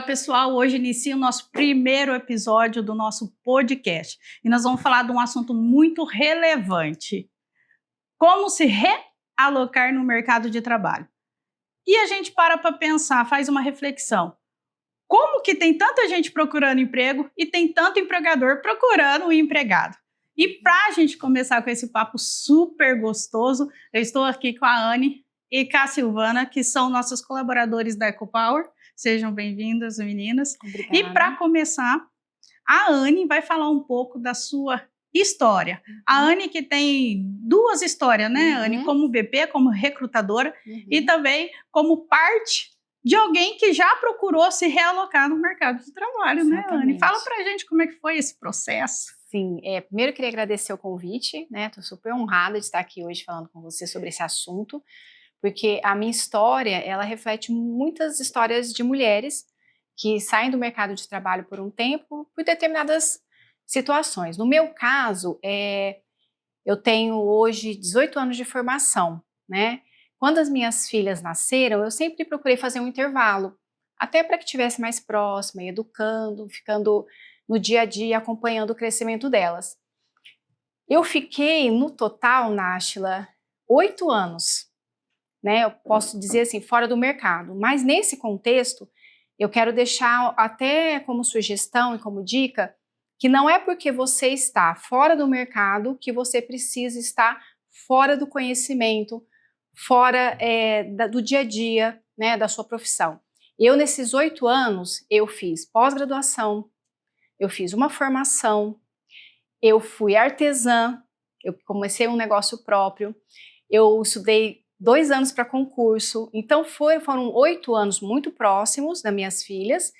pessoal, hoje inicia o nosso primeiro episódio do nosso podcast e nós vamos falar de um assunto muito relevante: como se realocar no mercado de trabalho. E a gente para pensar, faz uma reflexão: como que tem tanta gente procurando emprego e tem tanto empregador procurando um empregado? E para a gente começar com esse papo super gostoso, eu estou aqui com a Anne e com a Silvana, que são nossos colaboradores da EcoPower. Sejam bem-vindas, meninas. Obrigada. E para começar, a Anne vai falar um pouco da sua história. A Anne que tem duas histórias, né, Anne? Como BP, como recrutadora e também como parte de alguém que já procurou se realocar no mercado de trabalho, Exatamente. Né, Anne? Fala pra gente como é que foi esse processo. Sim, primeiro eu queria agradecer o convite, né? Estou super honrada de estar aqui hoje falando com você sobre esse assunto, porque a minha história, ela reflete muitas histórias de mulheres que saem do mercado de trabalho por um tempo, por determinadas situações. No meu caso, eu tenho hoje 18 anos de formação, né? Quando as minhas filhas nasceram, eu sempre procurei fazer um intervalo, até para que estivesse mais próxima, educando, ficando no dia a dia, acompanhando o crescimento delas. Eu fiquei, no total, Náshila, 8 anos, né? Eu posso dizer assim, fora do mercado. Mas nesse contexto, eu quero deixar até como sugestão e como dica, que não é porque você está fora do mercado que você precisa estar fora do conhecimento, fora do dia a dia, né, da sua profissão. Eu, nesses 8 anos, eu fiz pós-graduação, eu fiz uma formação, eu fui artesã, eu comecei um negócio próprio, eu estudei 2 anos para concurso, então foram 8 anos muito próximos das minhas filhas,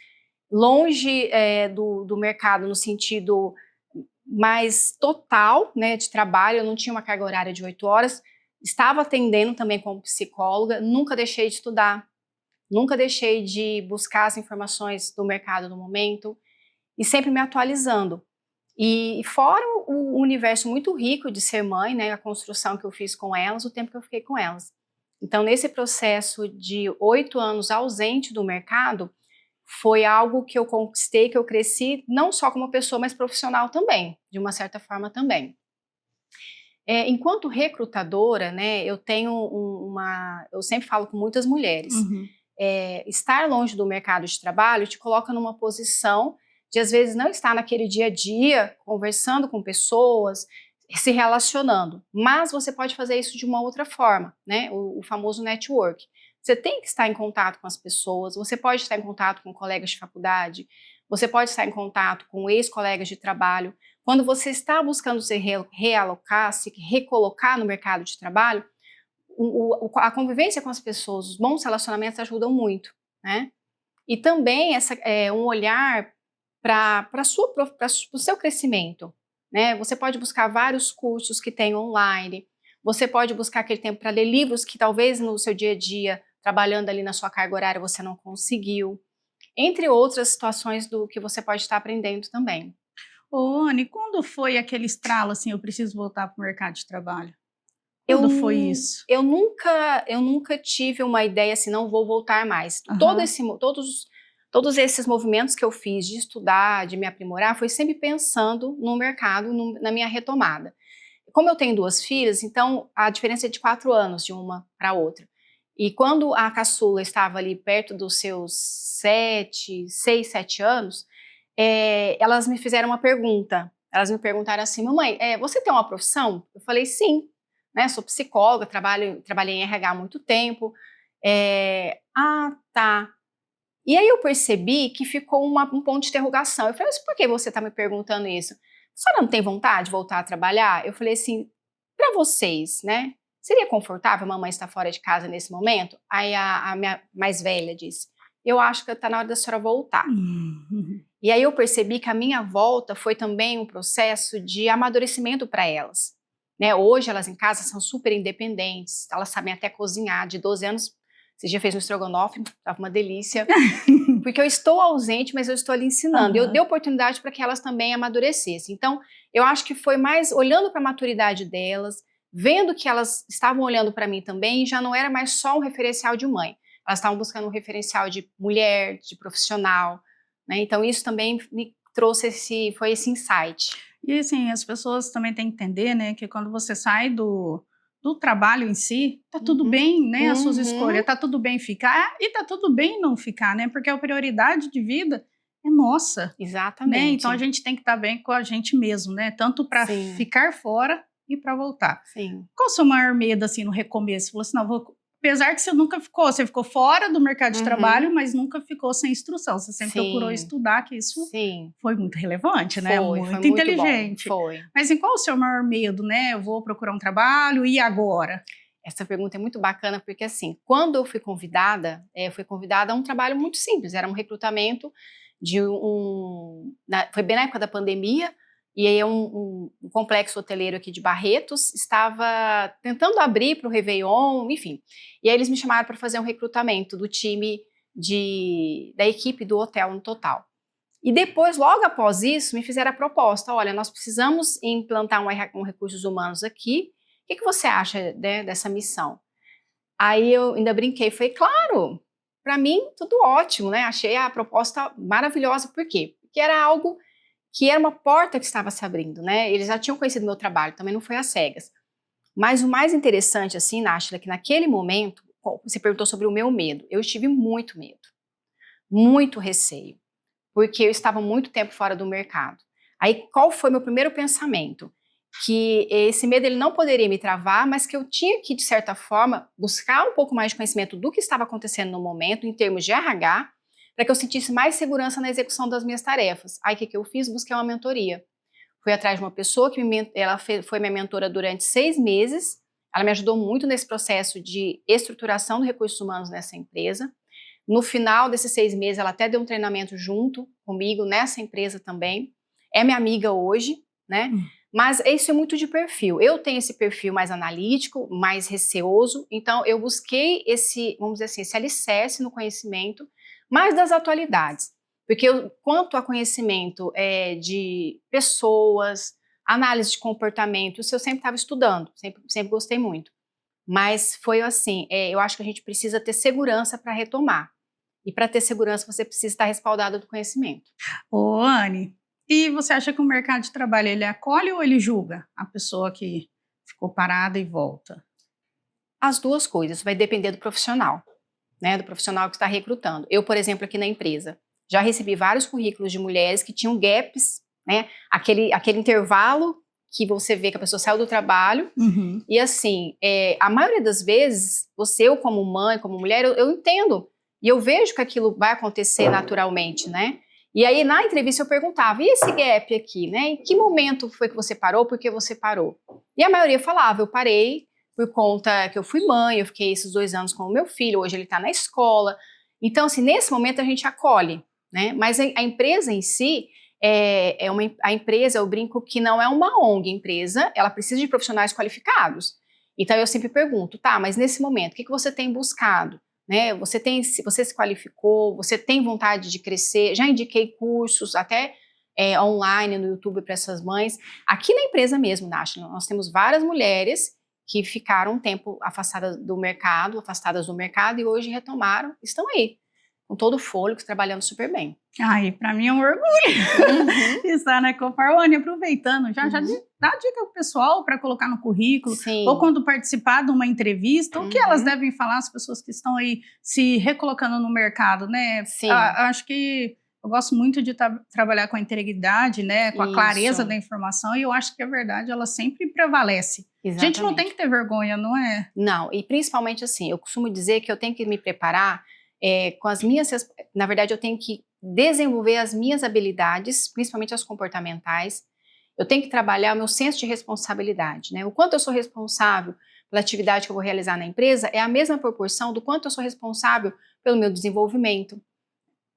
longe do mercado no sentido mais total, né, de trabalho. Eu não tinha uma carga horária de 8 horas, estava atendendo também como psicóloga, nunca deixei de estudar, nunca deixei de buscar as informações do mercado no momento, e sempre me atualizando. E fora o universo muito rico de ser mãe, né, a construção que eu fiz com elas, o tempo que eu fiquei com elas. Então, nesse processo de 8 anos ausente do mercado, foi algo que eu conquistei, que eu cresci, não só como pessoa, mas profissional também, de uma certa forma também. Enquanto recrutadora, né, eu tenho eu sempre falo com muitas mulheres, estar longe do mercado de trabalho te coloca numa posição de, às vezes, não estar naquele dia a dia, conversando com pessoas, se relacionando, mas você pode fazer isso de uma outra forma, né? O famoso network. Você tem que estar em contato com as pessoas, você pode estar em contato com colegas de faculdade, você pode estar em contato com ex-colegas de trabalho. Quando você está buscando se realocar, se recolocar no mercado de trabalho, a convivência com as pessoas, os bons relacionamentos ajudam muito, né? E também um olhar para o seu crescimento, né? Você pode buscar vários cursos que tem online, você pode buscar aquele tempo para ler livros que talvez no seu dia a dia, trabalhando ali na sua carga horária, você não conseguiu, entre outras situações do que você pode estar aprendendo também. Ô, Anne, quando foi aquele estralo assim, eu preciso voltar para o mercado de trabalho? Quando foi isso? Eu nunca tive uma ideia assim, não vou voltar mais. Todos esses movimentos que eu fiz de estudar, de me aprimorar, foi sempre pensando no mercado, na minha retomada. Como eu tenho 2 filhas, então a diferença é de 4 anos de uma para outra. E quando a caçula estava ali perto dos seus 6, 7 anos, elas me fizeram uma pergunta. Elas me perguntaram assim: mamãe, você tem uma profissão? Eu falei: sim, né, sou psicóloga, trabalhei em RH há muito tempo. Tá. E aí eu percebi que ficou um ponto de interrogação. Eu falei: mas por que você está me perguntando isso? A senhora não tem vontade de voltar a trabalhar? Eu falei assim: para vocês, né? Seria confortável a mamãe estar fora de casa nesse momento? Aí a minha mais velha disse: eu acho que está na hora da senhora voltar. E aí eu percebi que a minha volta foi também um processo de amadurecimento para elas, né? Hoje elas em casa são super independentes, elas sabem até cozinhar. De 12 anos, esse dia fez um estrogonofe, estava uma delícia, porque eu estou ausente, mas eu estou ali ensinando. Eu dei oportunidade para que elas também amadurecessem. Então, eu acho que foi mais olhando para a maturidade delas, vendo que elas estavam olhando para mim também, e já não era mais só um referencial de mãe. elas estavam buscando um referencial de mulher, de profissional, né? Então isso também me trouxe foi esse insight. E assim, as pessoas também têm que entender, né, que quando você sai do trabalho em si, tá tudo bem, né, as suas escolhas, tá tudo bem ficar e tá tudo bem não ficar, né, porque a prioridade de vida é nossa, né, Exatamente. então a gente tem que estar bem com a gente mesmo, né, tanto para ficar fora e para voltar. Sim. Qual o seu maior medo, assim, no recomeço? Você falou assim, não, apesar que você ficou fora do mercado de trabalho, mas nunca ficou sem instrução, você sempre procurou estudar, que isso foi muito relevante, né, muito inteligente. Foi. Mas em qual o seu maior medo, né, eu vou procurar um trabalho, e agora? Essa pergunta é muito bacana, porque assim, quando eu fui convidada a um trabalho muito simples, era um recrutamento foi bem na época da pandemia, e aí um complexo hoteleiro aqui de Barretos estava tentando abrir para o Réveillon, enfim. E aí eles me chamaram para fazer um recrutamento do time da equipe do hotel no total. E depois, logo após isso, me fizeram a proposta, olha, nós precisamos implantar um recursos humanos aqui, o que você acha, né, dessa missão? Aí eu ainda brinquei, falei, claro, para mim tudo ótimo, né? Achei a proposta maravilhosa, por quê? Porque era algo que era uma porta que estava se abrindo, né? Eles já tinham conhecido meu trabalho, também não foi às cegas. Mas o mais interessante, assim, Náshila, que naquele momento, você perguntou sobre o meu medo, eu tive muito medo, muito receio, porque eu estava muito tempo fora do mercado. Aí, qual foi meu primeiro pensamento? Que esse medo ele não poderia me travar, mas que eu tinha que, de certa forma, buscar um pouco mais de conhecimento do que estava acontecendo no momento, em termos de RH, para que eu sentisse mais segurança na execução das minhas tarefas. Aí o que eu fiz? Busquei uma mentoria. Fui atrás de uma pessoa ela foi minha mentora durante 6 meses, ela me ajudou muito nesse processo de estruturação de recursos humanos nessa empresa. No final desses 6 meses, ela até deu um treinamento junto comigo nessa empresa também. É minha amiga hoje, né? Mas isso é muito de perfil. Eu tenho esse perfil mais analítico, mais receoso, então eu busquei vamos dizer assim, esse alicerce no conhecimento, mais das atualidades. Porque quanto a conhecimento de pessoas, análise de comportamento, isso eu sempre estava estudando, sempre gostei muito. Mas foi assim, eu acho que a gente precisa ter segurança para retomar. E para ter segurança, você precisa estar respaldado do conhecimento. Ô, Anne, e você acha que o mercado de trabalho, ele acolhe ou ele julga a pessoa que ficou parada e volta? As duas coisas, vai depender do profissional, né, do profissional que está recrutando. Eu, por exemplo, aqui na empresa, já recebi vários currículos de mulheres que tinham gaps, né, aquele intervalo que você vê que a pessoa saiu do trabalho, e assim, a maioria das vezes, eu como mãe, como mulher, eu entendo, e eu vejo que aquilo vai acontecer naturalmente, né, e aí na entrevista eu perguntava, e esse gap aqui, né, em que momento foi que você parou, por que você parou? E a maioria falava, eu parei por conta que eu fui mãe, eu fiquei esses 2 anos com o meu filho, hoje ele está na escola, então assim, nesse momento a gente acolhe, né, mas a empresa em si, a empresa, eu brinco que não é uma ONG, a empresa, ela precisa de profissionais qualificados. Então eu sempre pergunto, tá, mas nesse momento, o que você tem buscado? Né? Você se qualificou, você tem vontade de crescer, já indiquei cursos, até online no YouTube para essas mães. Aqui na empresa mesmo, Náshila, nós temos várias mulheres que ficaram um tempo afastadas do mercado e hoje retomaram, estão aí, com todo o fôlego, trabalhando super bem. Ai, para mim é um orgulho estar na Coparone, aproveitando, já dá dica pro pessoal para colocar no currículo, ou quando participar de uma entrevista, o que elas devem falar, as pessoas que estão aí se recolocando no mercado, né? Sim. Acho que eu gosto muito de trabalhar com a integridade, né, com a clareza da informação, e eu acho que a verdade, ela sempre prevalece. Exatamente. A gente não tem que ter vergonha, não é? Não, e principalmente assim, eu costumo dizer que eu tenho que me preparar com as minhas, na verdade eu tenho que desenvolver as minhas habilidades, principalmente as comportamentais, eu tenho que trabalhar o meu senso de responsabilidade, né? O quanto eu sou responsável pela atividade que eu vou realizar na empresa é a mesma proporção do quanto eu sou responsável pelo meu desenvolvimento,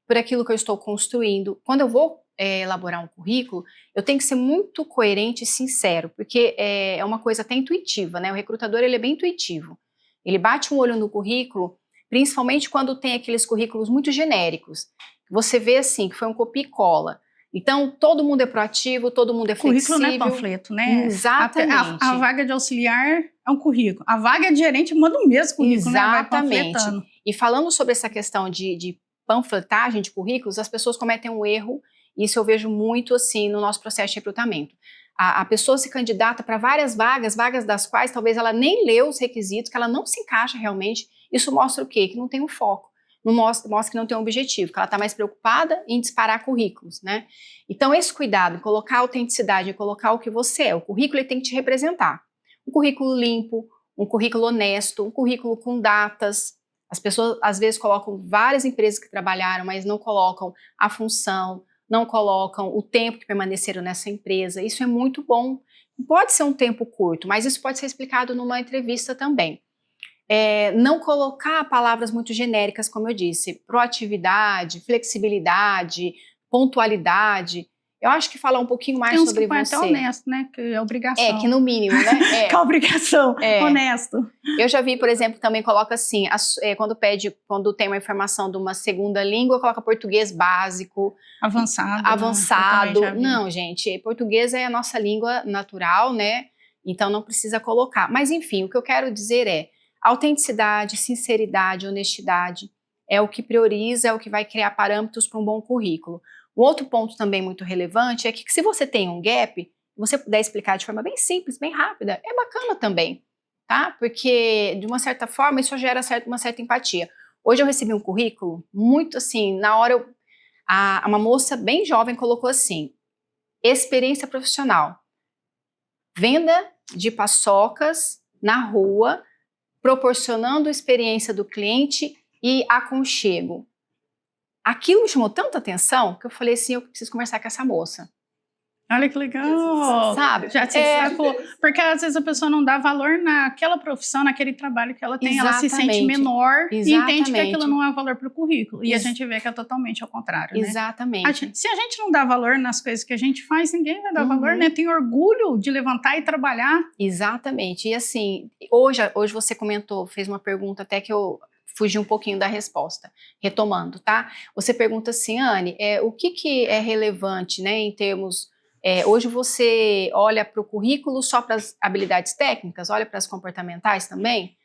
por aquilo que eu estou construindo. Quando eu vou elaborar um currículo, eu tenho que ser muito coerente e sincero, porque é uma coisa até intuitiva, né? O recrutador, ele é bem intuitivo, ele bate um olho no currículo, principalmente quando tem aqueles currículos muito genéricos. Você vê assim, que foi um copia e cola. Então, todo mundo é proativo, todo mundo é flexível. Currículo não é panfleto, né? Exatamente. A vaga de auxiliar é um currículo. A vaga de gerente manda o mesmo currículo, né? Vai panfletando. E falando sobre essa questão de panfletagem de currículos, as pessoas cometem um erro, e isso eu vejo muito assim no nosso processo de recrutamento. A pessoa se candidata para várias vagas, vagas das quais talvez ela nem leu os requisitos, que ela não se encaixa realmente. Isso mostra o quê? Que não tem um foco, mostra que não tem um objetivo, que ela está mais preocupada em disparar currículos, né? Então esse cuidado em colocar a autenticidade, em colocar o que você é, o currículo ele tem que te representar. Um currículo limpo, um currículo honesto, um currículo com datas. As pessoas às vezes colocam várias empresas que trabalharam, mas não colocam a função, não colocam o tempo que permaneceram nessa empresa. Isso é muito bom. Pode ser um tempo curto, mas isso pode ser explicado numa entrevista também. Não colocar palavras muito genéricas, como eu disse, proatividade, flexibilidade, pontualidade. Eu acho que falar um pouquinho mais sobre você. Tem uns que até honesto, né? Que é obrigação. Que no mínimo, né? Que é obrigação, honesto. Eu já vi, por exemplo, também coloca assim, quando tem uma informação de uma segunda língua, coloca português básico. Avançado. Não, gente, português é a nossa língua natural, né? Então não precisa colocar. Mas enfim, o que eu quero dizer é autenticidade, sinceridade, honestidade é o que prioriza, é o que vai criar parâmetros para um bom currículo. Um outro ponto também muito relevante é que se você tem um gap, você puder explicar de forma bem simples, bem rápida, é bacana também, tá? Porque, de uma certa forma, isso gera uma certa empatia. Hoje eu recebi um currículo muito assim, na hora uma moça bem jovem colocou assim, experiência profissional, venda de paçocas na rua, proporcionando a experiência do cliente e aconchego. Aquilo me chamou tanta atenção que eu falei assim, eu preciso conversar com essa moça. Olha que legal! Sabe? Já se sacou. Porque às vezes a pessoa não dá valor naquela profissão, naquele trabalho que ela tem. Ela se sente menor e entende que aquilo não é valor para o currículo. E a gente vê que é totalmente ao contrário, né? Exatamente. Se a gente não dá valor nas coisas que a gente faz, ninguém vai dar valor, né? Tem orgulho de levantar e trabalhar. Exatamente. E assim, hoje você comentou, fez uma pergunta até que eu fugi um pouquinho da resposta, retomando, tá? Você pergunta assim, Anne, o que é relevante, né, em termos... hoje você olha para o currículo só para as habilidades técnicas, olha para as comportamentais também?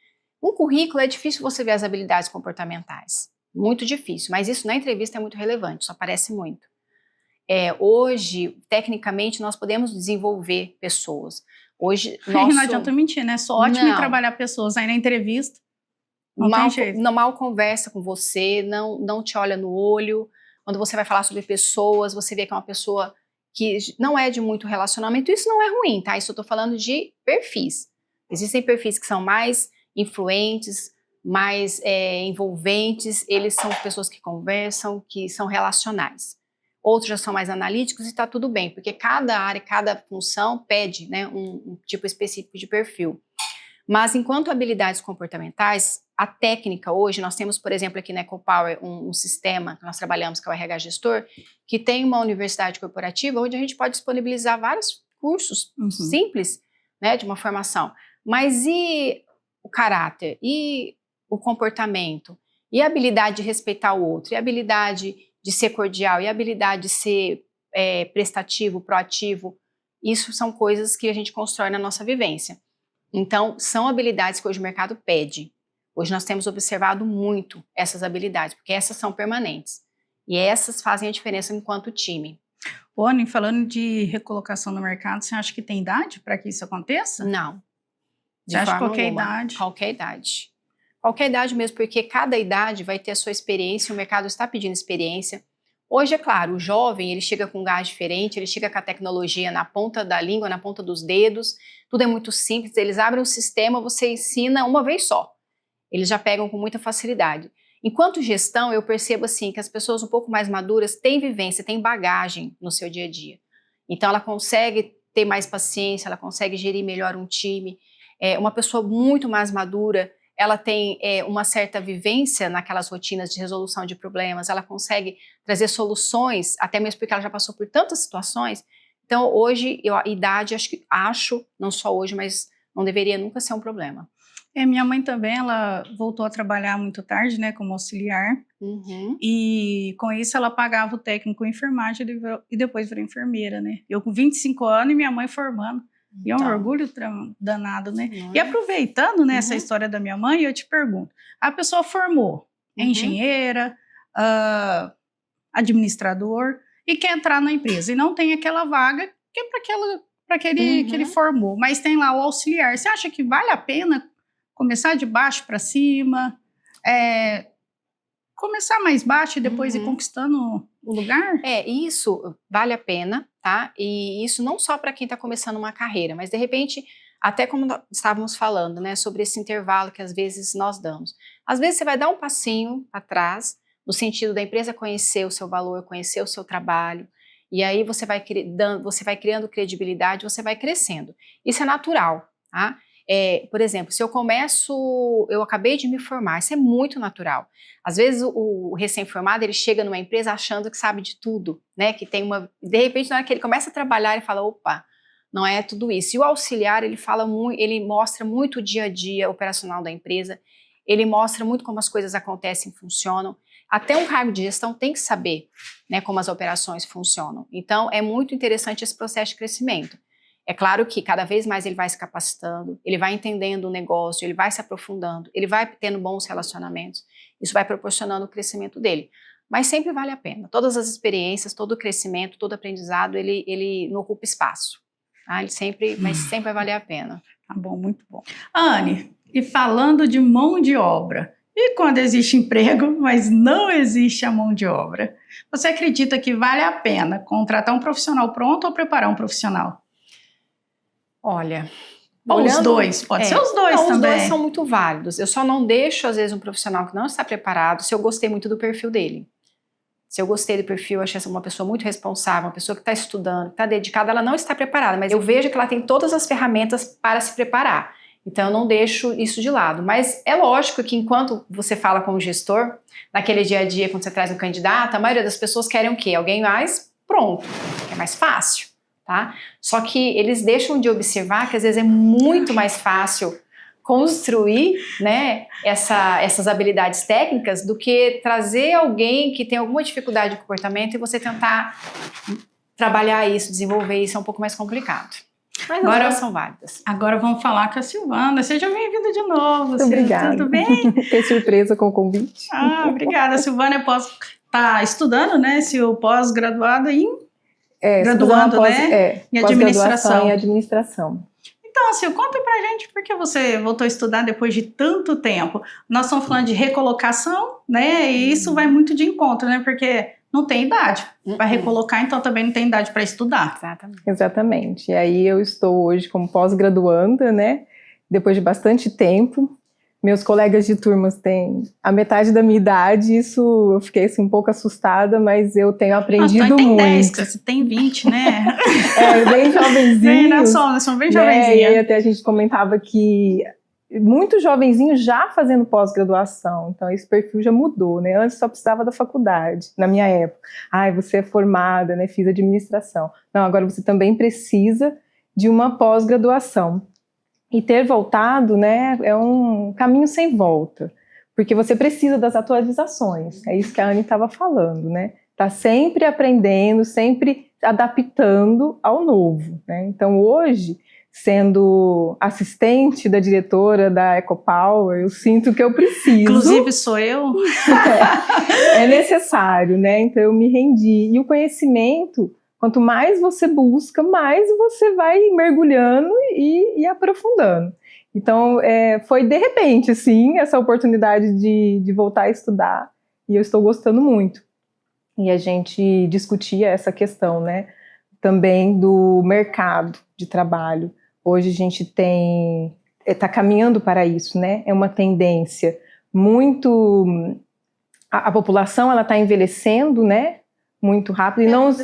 Um currículo é difícil você ver as habilidades comportamentais, muito difícil, mas isso na entrevista é muito relevante, isso aparece muito. Hoje, tecnicamente, nós podemos desenvolver pessoas. Hoje, não adianta mentir, né? Só ótimo em trabalhar pessoas, aí na entrevista mal conversa com você, não te olha no olho. Quando você vai falar sobre pessoas, você vê que é uma pessoa que não é de muito relacionamento. Isso não é ruim, tá? Isso eu tô falando de perfis. Existem perfis que são mais influentes, mais envolventes, eles são pessoas que conversam, que são relacionais. Outros já são mais analíticos e tá tudo bem, porque cada área, cada função pede, né, um tipo específico de perfil. Mas enquanto habilidades comportamentais, a técnica hoje, nós temos, por exemplo, aqui na EcoPower um sistema que nós trabalhamos, que é o RH Gestor, que tem uma universidade corporativa onde a gente pode disponibilizar vários cursos simples, né, de uma formação. Mas e o caráter? E o comportamento? E a habilidade de respeitar o outro? E a habilidade de ser cordial? E a habilidade de ser prestativo, proativo? Isso são coisas que a gente constrói na nossa vivência. Então, são habilidades que hoje o mercado pede. Hoje nós temos observado muito essas habilidades, porque essas são permanentes. E essas fazem a diferença enquanto time. Anne, falando de recolocação no mercado, você acha que tem idade para que isso aconteça? Não. Você acha qualquer idade? Qualquer idade. Qualquer idade mesmo, porque cada idade vai ter a sua experiência, o mercado está pedindo experiência. Hoje, é claro, o jovem, ele chega com um gás diferente, ele chega com a tecnologia na ponta da língua, na ponta dos dedos, tudo é muito simples, eles abrem o sistema, você ensina uma vez só. Eles já pegam com muita facilidade. Enquanto gestão, eu percebo assim que as pessoas um pouco mais maduras têm vivência, têm bagagem no seu dia a dia. Então ela consegue ter mais paciência, ela consegue gerir melhor um time. Uma pessoa muito mais madura, ela tem uma certa vivência naquelas rotinas de resolução de problemas, ela consegue trazer soluções, até mesmo porque ela já passou por tantas situações. Então hoje, a idade, acho, não só hoje, mas não deveria nunca ser um problema. Minha mãe também, ela voltou a trabalhar muito tarde, né, como auxiliar, e com isso ela pagava o técnico em enfermagem e depois virou enfermeira, né. Eu com 25 anos e minha mãe formando, e é um orgulho danado, né. E aproveitando, né, essa história da minha mãe, eu te pergunto, a pessoa formou, é engenheira, administrador, e quer entrar na empresa, e não tem aquela vaga que é para aquele que ele formou, mas tem lá o auxiliar. Você acha que vale a pena começar de baixo para cima, começar mais baixo e depois ir conquistando o lugar? Isso vale a pena, tá? E isso não só para quem está começando uma carreira, mas de repente, até como estávamos falando, né, sobre esse intervalo que às vezes nós damos. Às vezes você vai dar um passinho atrás, no sentido da empresa conhecer o seu valor, conhecer o seu trabalho, e aí você vai criando credibilidade, você vai crescendo. Isso é natural, tá? Por exemplo, se eu acabei de me formar, isso é muito natural. Às vezes o recém-formado, ele chega numa empresa achando que sabe de tudo, né? Que tem de repente, na hora que ele começa a trabalhar, ele fala, opa, não é tudo isso. E o auxiliar, ele mostra muito o dia a dia operacional da empresa, ele mostra muito como as coisas acontecem e funcionam. Até um cargo de gestão tem que saber, né, como as operações funcionam. Então, é muito interessante esse processo de crescimento. É claro que cada vez mais ele vai se capacitando, ele vai entendendo o negócio, ele vai se aprofundando, ele vai tendo bons relacionamentos. Isso vai proporcionando o crescimento dele. Mas sempre vale a pena. Todas as experiências, todo o crescimento, todo o aprendizado, ele não ocupa espaço. Tá? Mas sempre vai valer a pena. Tá bom, muito bom. Anne, e falando de mão de obra, e quando existe emprego, mas não existe a mão de obra, você acredita que vale a pena contratar um profissional pronto ou preparar um profissional? Olha, ou os dois, pode ser os dois também. Os dois são muito válidos. Eu só não deixo, às vezes, um profissional que não está preparado se eu gostei muito do perfil dele. Se eu gostei do perfil, eu achei essa uma pessoa muito responsável, uma pessoa que está estudando, que está dedicada, ela não está preparada, mas eu vejo que ela tem todas as ferramentas para se preparar. Então, eu não deixo isso de lado. Mas é lógico que enquanto você fala com o gestor, naquele dia a dia, quando você traz um candidato, a maioria das pessoas querem o quê? Alguém mais pronto, que é mais fácil, tá? Só que eles deixam de observar que às vezes é muito mais fácil construir, né, essas habilidades técnicas do que trazer alguém que tem alguma dificuldade de comportamento e você tentar trabalhar isso, desenvolver isso, é um pouco mais complicado. Mas agora são válidas. Agora vamos falar com a Silvana. Seja bem-vinda de novo. Obrigada. Tudo bem? Fiquei surpresa com o convite. Obrigada. A Silvana está estudando, né? O pós-graduada em... graduando, né? Em administração. Em administração. Então, assim, conta pra gente por que você voltou a estudar depois de tanto tempo. Nós estamos falando de recolocação, né? E isso vai muito de encontro, né? Porque não tem idade para recolocar, então também não tem idade para estudar. Exatamente. E aí eu estou hoje como pós-graduanda, né? Depois de bastante tempo. Meus colegas de turmas têm a metade da minha idade, isso eu fiquei assim, um pouco assustada, mas eu tenho aprendido então muito. Tem 10, você tem 20, né? Bem jovenzinhos. Nós somos bem né? jovenzinhos. E aí até a gente comentava que muitos jovenzinhos já fazendo pós-graduação, então esse perfil já mudou, né? Antes só precisava da faculdade, na minha época. Você é formada, né? Fiz administração. Não, agora você também precisa de uma pós-graduação. E ter voltado, né, é um caminho sem volta, porque você precisa das atualizações, é isso que a Anne estava falando, né? Tá sempre aprendendo, sempre adaptando ao novo, né? Então hoje, sendo assistente da diretora da EcoPower, eu sinto que eu preciso. Inclusive sou eu. É necessário, né? Então eu me rendi. E o conhecimento, quanto mais você busca, mais você vai mergulhando e aprofundando. Então, foi de repente, assim, essa oportunidade de voltar a estudar, e eu estou gostando muito. E a gente discutia essa questão, né, também do mercado de trabalho. Hoje a gente está caminhando para isso, né, é uma tendência muito... A população, ela está envelhecendo, né, muito rápido, e não...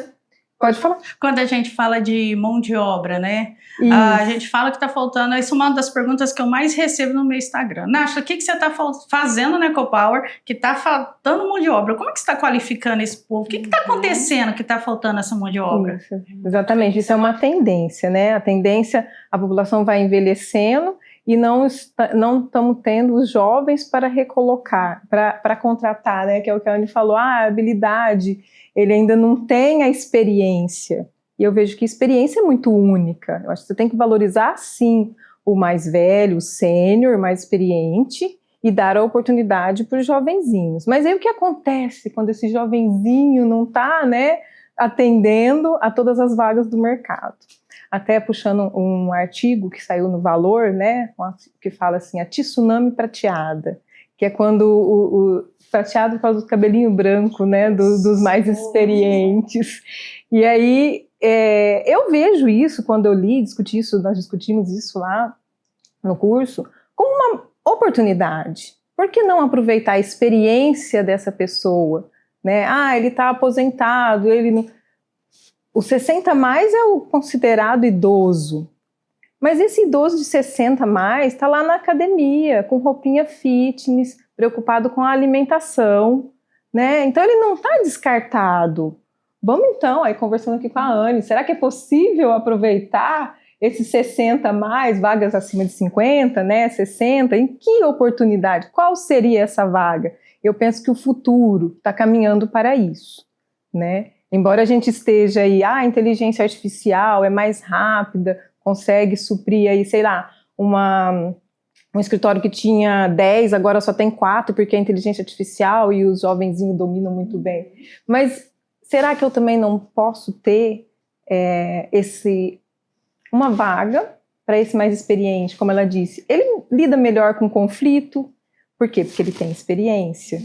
Pode falar. Quando a gente fala de mão de obra, né? A gente fala que está faltando. Isso é uma das perguntas que eu mais recebo no meu Instagram. Nasha, o que você está fazendo na EcoPower que está faltando mão de obra? Como é que você está qualificando esse povo? O que está acontecendo que está faltando essa mão de obra? Isso, exatamente, isso é uma tendência, né? A tendência, a população vai envelhecendo e não estamos tendo os jovens para recolocar, para contratar, né? Que é o que a Anne falou, a habilidade, ele ainda não tem a experiência. E eu vejo que experiência é muito única. Eu acho que você tem que valorizar, sim, o mais velho, o sênior, mais experiente, e dar a oportunidade para os jovenzinhos. Mas aí o que acontece quando esse jovenzinho não está, né, atendendo a todas as vagas do mercado? Até puxando um artigo que saiu no Valor, né, que fala assim, a tsunami prateada, que é quando o prateado por causa do cabelinho branco, né, dos mais experientes. E aí, eu vejo isso, quando eu discuti isso, nós discutimos isso lá no curso, como uma oportunidade. Por que não aproveitar a experiência dessa pessoa? Né? Ele está aposentado, ele não... O 60 mais é o considerado idoso. Mas esse idoso de 60 mais está lá na academia, com roupinha fitness, preocupado com a alimentação, né? Então ele não está descartado. Vamos então, aí conversando aqui com a Anne, será que é possível aproveitar esses 60 mais, vagas acima de 50, né, 60? Em que oportunidade? Qual seria essa vaga? Eu penso que o futuro está caminhando para isso, né? Embora a gente esteja aí, a inteligência artificial é mais rápida, consegue suprir aí, sei lá, um escritório que tinha 10, agora só tem 4, porque é inteligência artificial e os jovenzinhos dominam muito bem. Mas será que eu também não posso ter uma vaga para esse mais experiente, como ela disse? Ele lida melhor com conflito. Por quê? Porque ele tem experiência.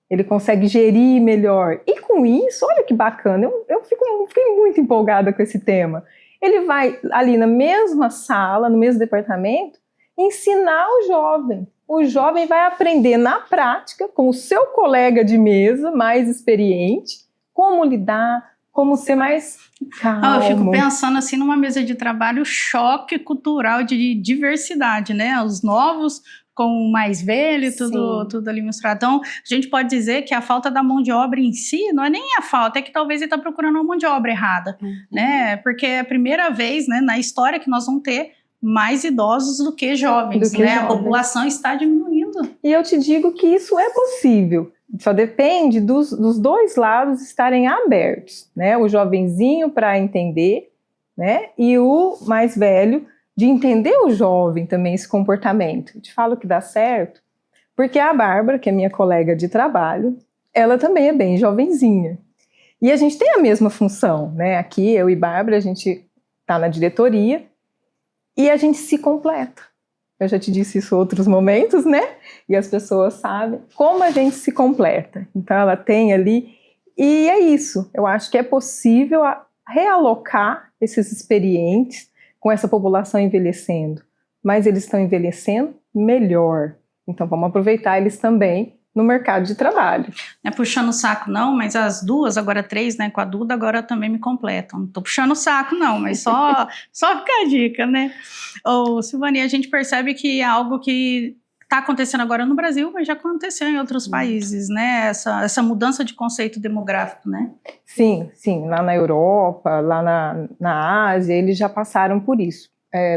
Ele consegue gerir melhor. E com isso, olha que bacana, eu fiquei muito empolgada com esse tema. Ele vai ali na mesma sala, no mesmo departamento, ensinar o jovem. O jovem vai aprender na prática, com o seu colega de mesa mais experiente, como lidar, como ser mais calmo. Eu fico pensando assim numa mesa de trabalho, choque cultural de diversidade, né? Os novos com o mais velho, tudo ali misturado. Então, a gente pode dizer que a falta da mão de obra em si não é nem a falta, é que talvez ele está procurando uma mão de obra errada, né? Porque é a primeira vez, né, na história que nós vamos ter mais idosos do que jovens, né? Jovens. A população está diminuindo. E eu te digo que isso é possível. Só depende dos dois lados estarem abertos, né? O jovenzinho para entender, né? E o mais velho de entender o jovem também, esse comportamento. Eu te falo que dá certo, porque a Bárbara, que é minha colega de trabalho, ela também é bem jovenzinha. E a gente tem a mesma função, né? Aqui, eu e Bárbara, a gente está na diretoria e a gente se completa. Eu já te disse isso em outros momentos, né? E as pessoas sabem como a gente se completa. Então, ela tem ali... E é isso. Eu acho que é possível realocar esses experientes com essa população envelhecendo. Mas eles estão envelhecendo melhor. Então, vamos aproveitar eles também no mercado de trabalho. Não é puxando o saco, não, mas as duas, agora 3, né, com a Duda, agora também me completam. Não tô puxando o saco, não, mas só fica a dica, né? Silvani, a gente percebe que é algo que está acontecendo agora no Brasil, mas já aconteceu em outros países, né? Essa mudança de conceito demográfico, né? Sim. Lá na Europa, lá na Ásia, eles já passaram por isso.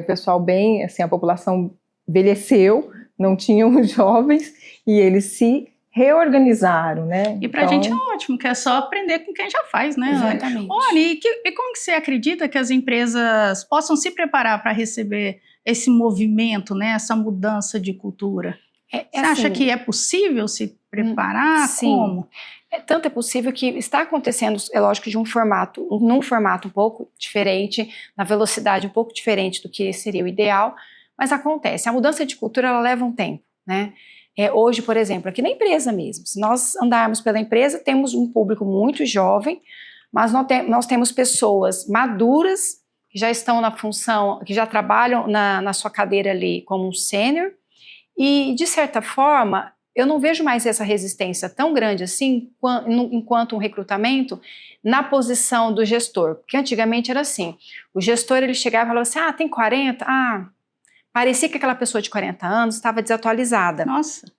Pessoal bem, assim, a população envelheceu, não tinham os jovens, e eles se reorganizaram, né? E pra gente é ótimo, que é só aprender com quem já faz, né? Exatamente. Anne, e como que você acredita que as empresas possam se preparar para receber esse movimento, né? Essa mudança de cultura? Você acha assim, que é possível se preparar? Sim. Como? Tanto é possível que está acontecendo, é lógico, num formato um pouco diferente, na velocidade um pouco diferente do que seria o ideal, mas acontece. A mudança de cultura, ela leva um tempo, né? Hoje, por exemplo, aqui na empresa mesmo, se nós andarmos pela empresa, temos um público muito jovem, mas nós temos pessoas maduras, que já estão na função, que já trabalham na sua cadeira ali como um sênior, e, de certa forma, eu não vejo mais essa resistência tão grande assim, enquanto um recrutamento, na posição do gestor. Porque antigamente era assim, o gestor ele chegava e falava assim, tem 40? Parecia que aquela pessoa de 40 anos estava desatualizada. Nossa.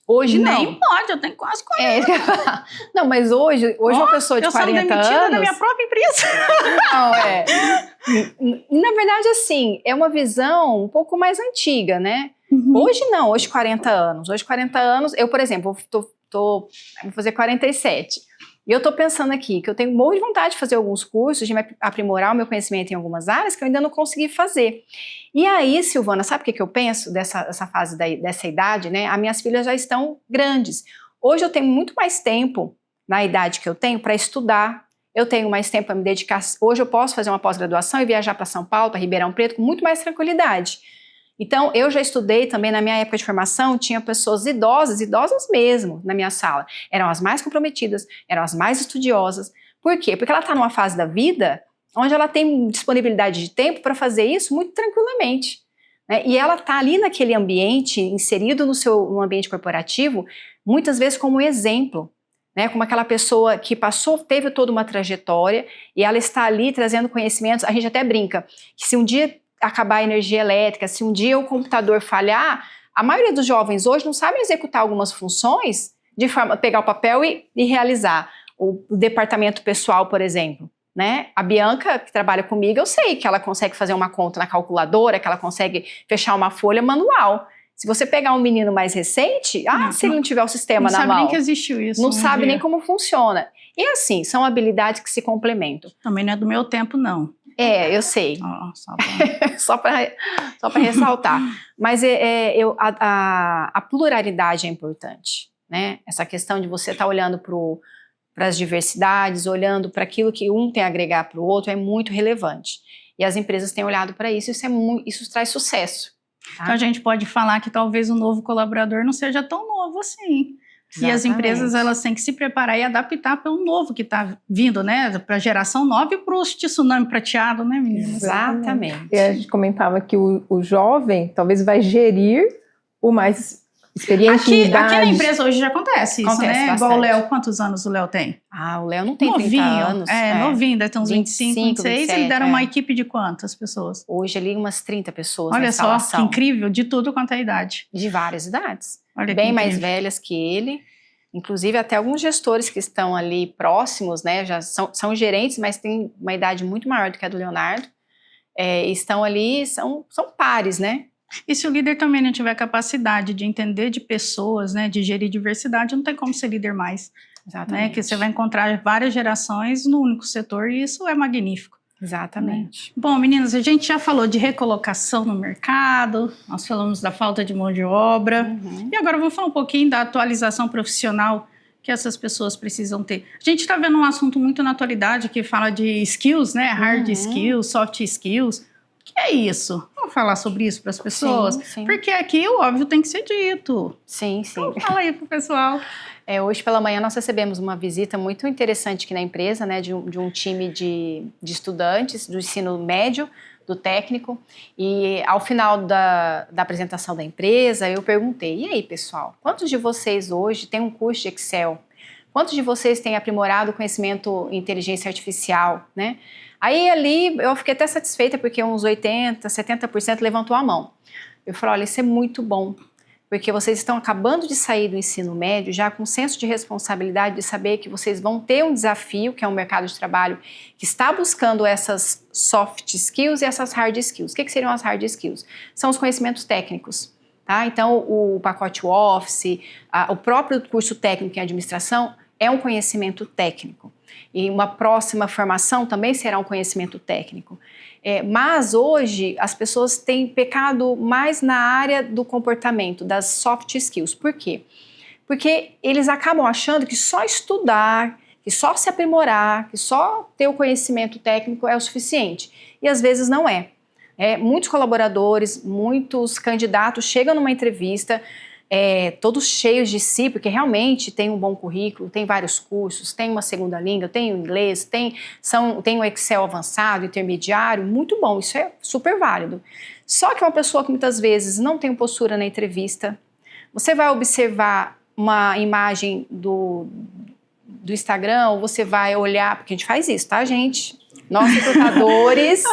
Hoje não. Nem pode, eu tenho quase 40. Não, mas hoje uma pessoa de 40 anos... Eu sou demitida da minha própria empresa. Não, na verdade, assim, é uma visão um pouco mais antiga, né? Hoje não, hoje 40 anos. Hoje 40 anos, eu, por exemplo, vou fazer 47. E eu estou pensando aqui que eu tenho um monte de vontade de fazer alguns cursos, de me aprimorar o meu conhecimento em algumas áreas que eu ainda não consegui fazer. E aí, Silvana, sabe o que eu penso dessa fase dessa idade, né? As minhas filhas já estão grandes. Hoje eu tenho muito mais tempo, na idade que eu tenho, para estudar. Eu tenho mais tempo para me dedicar. Hoje eu posso fazer uma pós-graduação e viajar para São Paulo, para Ribeirão Preto, com muito mais tranquilidade. Então, eu já estudei também, na minha época de formação, tinha pessoas idosas mesmo, na minha sala. Eram as mais comprometidas, eram as mais estudiosas. Por quê? Porque ela está numa fase da vida onde ela tem disponibilidade de tempo para fazer isso muito tranquilamente, né? E ela está ali naquele ambiente, inserido no ambiente corporativo, muitas vezes como exemplo, né? Como aquela pessoa que teve toda uma trajetória e ela está ali trazendo conhecimentos. A gente até brinca que se um dia acabar a energia elétrica, se um dia o computador falhar, a maioria dos jovens hoje não sabem executar algumas funções de forma pegar o papel e realizar. O departamento pessoal, por exemplo, né? A Bianca, que trabalha comigo, eu sei que ela consegue fazer uma conta na calculadora, que ela consegue fechar uma folha manual. Se você pegar um menino mais recente, se ele não tiver o sistema na mão, não sabe nem que existiu isso. Não sabe nem como funciona. E assim, são habilidades que se complementam. Também não é do meu tempo, não. Eu sei. Só para ressaltar. Mas a pluralidade é importante, né? Essa questão de você estar olhando para as diversidades, olhando para aquilo que um tem a agregar para o outro é muito relevante. E as empresas têm olhado para isso, isso traz sucesso. Tá? Então a gente pode falar que talvez o novo colaborador não seja tão novo assim. Exatamente. E as empresas, elas têm que se preparar e adaptar para o novo que está vindo, né? Para a geração nova e para o tsunami prateado, né, meninas? Exatamente. E a gente comentava que o jovem talvez vai gerir o mais experiente em idade. Aqui na empresa hoje já acontece isso, né? Bastante. Igual o Léo, quantos anos o Léo tem? O Léo não tem 30 anos. Novinho, deve ter uns 25, 26. 27, ele deram uma equipe de quantas pessoas? Hoje ali umas 30 pessoas. Olha só, que incrível, de tudo quanto é idade. De várias idades. Olha, bem mais velhas que ele. Inclusive até alguns gestores que estão ali próximos, né? Já são gerentes, mas têm uma idade muito maior do que a do Leonardo. Estão ali, são pares, né? E se o líder também não tiver capacidade de entender de pessoas, né, de gerir diversidade, não tem como ser líder mais. Exatamente. Né, que você vai encontrar várias gerações no único setor e isso é magnífico. Exatamente. Né? Bom, meninas, a gente já falou de recolocação no mercado, nós falamos da falta de mão de obra, e agora vamos falar um pouquinho da atualização profissional que essas pessoas precisam ter. A gente está vendo um assunto muito na atualidade que fala de skills, né, hard skills, soft skills. O que é isso? Vamos falar sobre isso para as pessoas? Sim. Porque aqui o óbvio tem que ser dito. Sim. Então fala aí pro pessoal. Hoje pela manhã nós recebemos uma visita muito interessante aqui na empresa, né, de um time de estudantes do ensino médio, do técnico, e ao final da apresentação da empresa eu perguntei, e aí pessoal, quantos de vocês hoje têm um curso de Excel? Quantos de vocês têm aprimorado o conhecimento em inteligência artificial, né? Aí ali eu fiquei até satisfeita porque uns 80%, 70% levantou a mão. Eu falei, olha, isso é muito bom, porque vocês estão acabando de sair do ensino médio já com senso de responsabilidade de saber que vocês vão ter um desafio, que é um mercado de trabalho que está buscando essas soft skills e essas hard skills. O que seriam as hard skills? São os conhecimentos técnicos. Tá? Então, o pacote Office, o próprio curso técnico em administração é um conhecimento técnico. E uma próxima formação também será um conhecimento técnico. Mas hoje as pessoas têm pecado mais na área do comportamento, das soft skills. Por quê? Porque eles acabam achando que só estudar, que só se aprimorar, que só ter o conhecimento técnico é o suficiente. E às vezes não é. Muitos colaboradores, muitos candidatos chegam numa entrevista todos cheios de si, porque realmente tem um bom currículo, tem vários cursos, tem uma segunda língua, tem o inglês, tem um Excel avançado, intermediário, muito bom, isso é super válido. Só que uma pessoa que muitas vezes não tem postura na entrevista, você vai observar uma imagem do Instagram, ou você vai olhar, porque a gente faz isso, tá, gente? Nós recrutadores,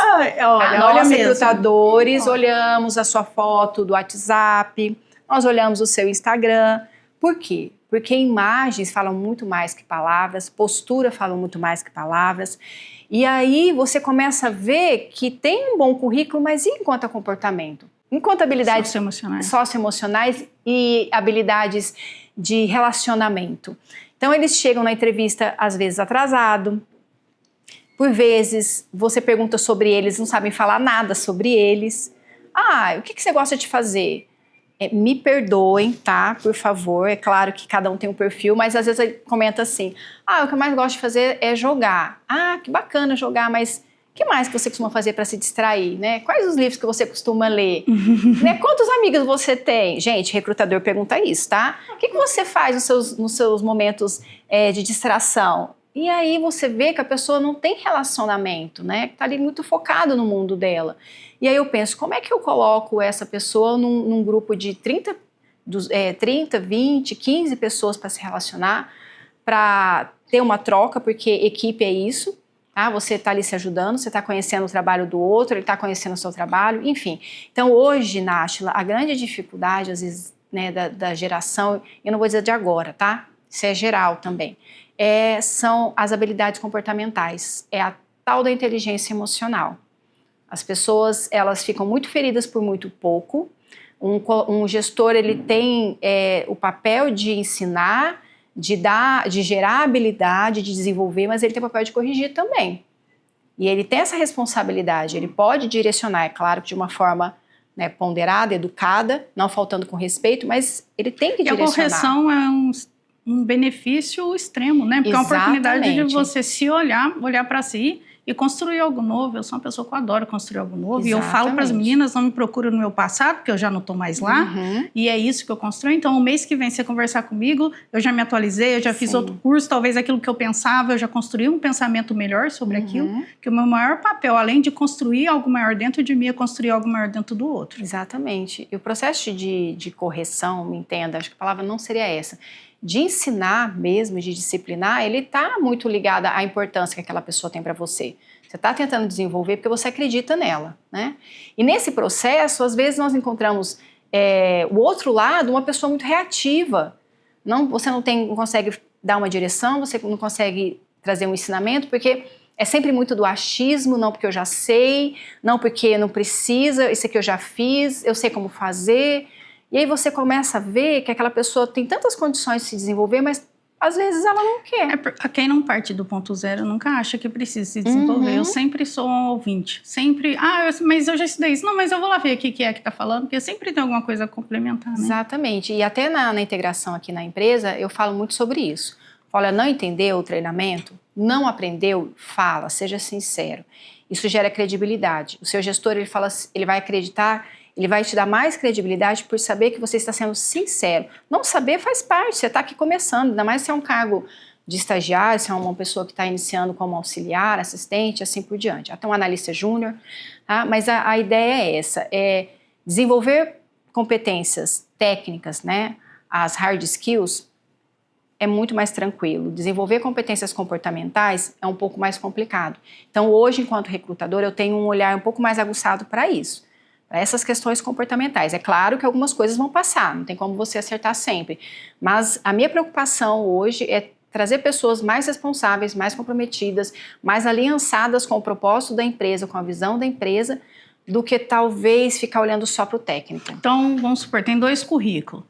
olhamos a sua foto do WhatsApp, nós olhamos o seu Instagram. Por quê? Porque imagens falam muito mais que palavras, postura fala muito mais que palavras. E aí você começa a ver que tem um bom currículo, mas e enquanto a comportamento? Enquanto habilidades socioemocionais e habilidades de relacionamento. Então, eles chegam na entrevista, às vezes, atrasado. Por vezes, você pergunta sobre eles, não sabem falar nada sobre eles. O que você gosta de fazer? Me perdoem, tá? Por favor. É claro que cada um tem um perfil, mas às vezes ele comenta assim, o que eu mais gosto de fazer é jogar. Que bacana jogar, mas o que mais que você costuma fazer para se distrair, né? Quais os livros que você costuma ler? Né? Quantos amigos você tem? Gente, recrutador pergunta isso, tá? O que você faz nos seus momentos de distração? E aí você vê que a pessoa não tem relacionamento, né? Que tá ali muito focado no mundo dela. E aí eu penso, como é que eu coloco essa pessoa num grupo de 30, 20, 15 pessoas para se relacionar, para ter uma troca, porque equipe é isso, tá? Você está ali se ajudando, você está conhecendo o trabalho do outro, ele está conhecendo o seu trabalho, enfim. Então hoje, Náshila, a grande dificuldade, às vezes, né, da geração, eu não vou dizer de agora, tá? Isso é geral também, são as habilidades comportamentais, é a tal da inteligência emocional. As pessoas, elas ficam muito feridas por muito pouco. Um gestor, ele tem o papel de ensinar, de gerar habilidade, de desenvolver, mas ele tem o papel de corrigir também. E ele tem essa responsabilidade, ele pode direcionar, é claro que de uma forma, né, ponderada, educada, não faltando com respeito, mas ele tem que direcionar. A correção é um benefício extremo, né? Porque exatamente. É uma oportunidade de você se olhar para si e construir algo novo. Eu sou uma pessoa que adora construir algo novo. Exatamente. E eu falo para as meninas, não me procurem no meu passado, porque eu já não estou mais lá. E é isso que eu construo. Então, o mês que vem, você conversar comigo, eu já me atualizei, eu já fiz outro curso, talvez aquilo que eu pensava, eu já construí um pensamento melhor sobre aquilo. Que o meu maior papel, além de construir algo maior dentro de mim, é construir algo maior dentro do outro. Exatamente. E o processo de correção, me entenda, acho que a palavra não seria essa, de ensinar mesmo, de disciplinar, ele está muito ligado à importância que aquela pessoa tem para você. Você está tentando desenvolver porque você acredita nela, né? E nesse processo, às vezes nós encontramos o outro lado, uma pessoa muito reativa. Você não consegue dar uma direção, você não consegue trazer um ensinamento, porque é sempre muito do achismo, não porque eu já sei, não porque não precisa, isso aqui eu já fiz, eu sei como fazer. E aí você começa a ver que aquela pessoa tem tantas condições de se desenvolver, mas às vezes ela não quer. Quem não parte do ponto zero nunca acha que precisa se desenvolver. Eu sempre sou um ouvinte. Sempre, mas eu já estudei isso. Não, mas eu vou lá ver o que é que está falando, porque sempre tem alguma coisa a complementar, né? Exatamente. E até na integração aqui na empresa, eu falo muito sobre isso. Olha, não entendeu o treinamento? Não aprendeu? Fala, seja sincero. Isso gera credibilidade. O seu gestor, ele vai acreditar, ele vai te dar mais credibilidade por saber que você está sendo sincero. Não saber faz parte, você está aqui começando, ainda mais se é um cargo de estagiário, se é uma pessoa que está iniciando como auxiliar, assistente, assim por diante. Até um analista júnior, tá? Mas a ideia é essa, é desenvolver competências técnicas, né? As hard skills, é muito mais tranquilo. Desenvolver competências comportamentais é um pouco mais complicado. Então hoje, enquanto recrutador, eu tenho um olhar um pouco mais aguçado para isso. Essas questões comportamentais. É claro que algumas coisas vão passar, não tem como você acertar sempre, mas a minha preocupação hoje é trazer pessoas mais responsáveis, mais comprometidas, mais aliançadas com o propósito da empresa, com a visão da empresa, do que talvez ficar olhando só para o técnico. Então, vamos supor, tem 2 currículos.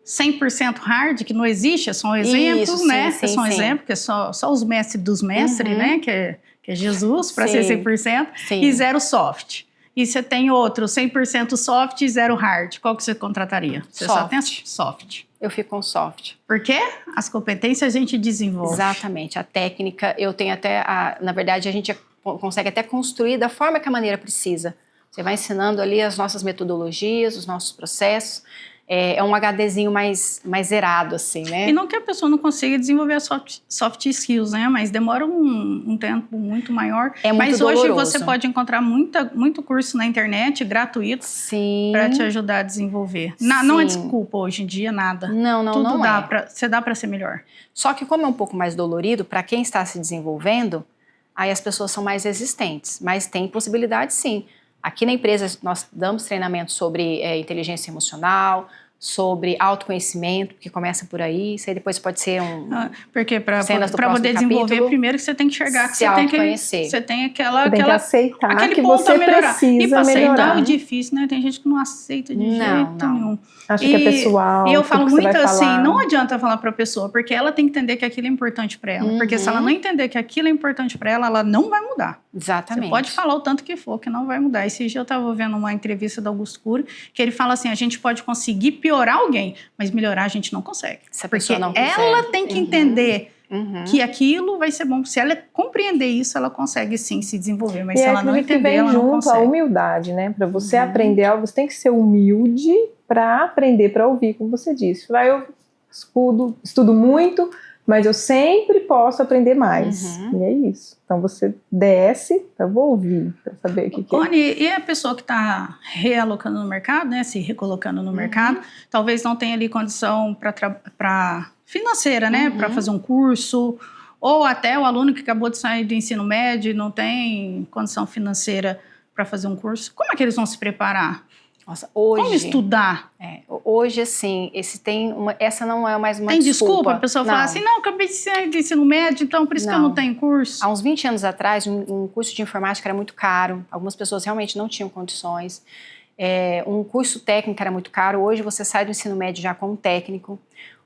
100% hard, que não existe, é só um exemplo, isso, né? Sim, é só um exemplo, que é só os mestres dos mestres, né? Que é Jesus, para ser 100%, e 0 soft. E você tem outro, 100% soft e 0 hard. Qual que você contrataria? Você soft. Só tem soft. Eu fico com soft. Por quê? As competências a gente desenvolve. Exatamente. A técnica, eu tenho até... na verdade, a gente consegue até construir da forma que a maneira precisa. Você vai ensinando ali as nossas metodologias, os nossos processos. É um HDzinho mais zerado, assim, né? E não que a pessoa não consiga desenvolver as soft skills, né? Mas demora um tempo muito maior. É muito Mas doloroso. Hoje você pode encontrar muito curso na internet, gratuito, para te ajudar a desenvolver. Não é desculpa hoje em dia, nada. Não Você dá para ser melhor. Só que como é um pouco mais dolorido, para quem está se desenvolvendo, aí as pessoas são mais resistentes. Mas tem possibilidade, sim. Aqui na empresa nós damos treinamento sobre inteligência emocional, sobre autoconhecimento, que começa por aí. Isso aí depois pode ser porque para cenas do poder próximo desenvolver, capítulo. primeiro que você tem que enxergar que Se você tem autoconhecer. você tem Você tem que aceitar aquele que ponto você a melhorar. E precisa para aceitar melhorar. é difícil, né? Tem gente que não aceita de jeito nenhum. Acho que é pessoal. E eu falo tudo que muito você vai assim, falar. não adianta falar para a pessoa, porque ela tem que entender que aquilo é importante para ela. Porque se ela não entender que aquilo é importante para ela, ela não vai mudar. Exatamente. Você pode falar o tanto que for, que não vai mudar. Esse dia eu estava vendo uma entrevista do Augusto Cury, que ele fala assim, a gente pode conseguir piorar alguém, mas melhorar a gente não consegue. Se a porque pessoa não quiser. ela tem que entender que aquilo vai ser bom. Se ela compreender isso, ela consegue sim se desenvolver. Mas se ela não entender, ela não junto consegue. a humildade, né? Para você aprender algo, você tem que ser humilde para aprender, para ouvir, como você disse. Eu estudo muito, mas eu sempre posso aprender mais. E é isso. Então você desce, eu vou ouvir para saber o que é. Rony, e a pessoa que está realocando no mercado, né, se recolocando no mercado, talvez não tenha ali condição para financeira, né, para fazer um curso, ou até o aluno que acabou de sair do ensino médio e não tem condição financeira para fazer um curso. Como é que eles vão se preparar? Nossa, hoje, como estudar? Hoje, assim, essa não é mais uma tem desculpa? A pessoa não. fala assim, não, acabei de sair do ensino médio, então por isso que eu não tenho curso. Há uns 20 anos atrás, um curso de informática era muito caro, algumas pessoas realmente não tinham condições. Um curso técnico era muito caro, hoje você sai do ensino médio já com um técnico.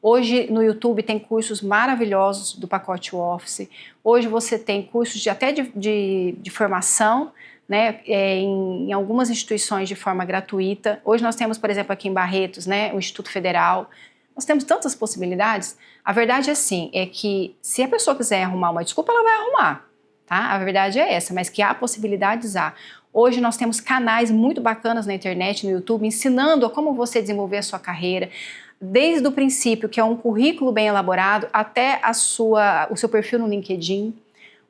Hoje no YouTube tem cursos maravilhosos do pacote Office. Hoje você tem cursos até de formação, né, em algumas instituições de forma gratuita. Hoje nós temos, por exemplo, aqui em Barretos, né, o Instituto Federal. Nós temos tantas possibilidades. A verdade é que se a pessoa quiser arrumar uma desculpa, ela vai arrumar, tá? A verdade é essa, mas que há possibilidades, há. Hoje nós temos canais muito bacanas na internet, no YouTube, ensinando a como você desenvolver a sua carreira, desde o princípio, que é um currículo bem elaborado, até o seu perfil no LinkedIn.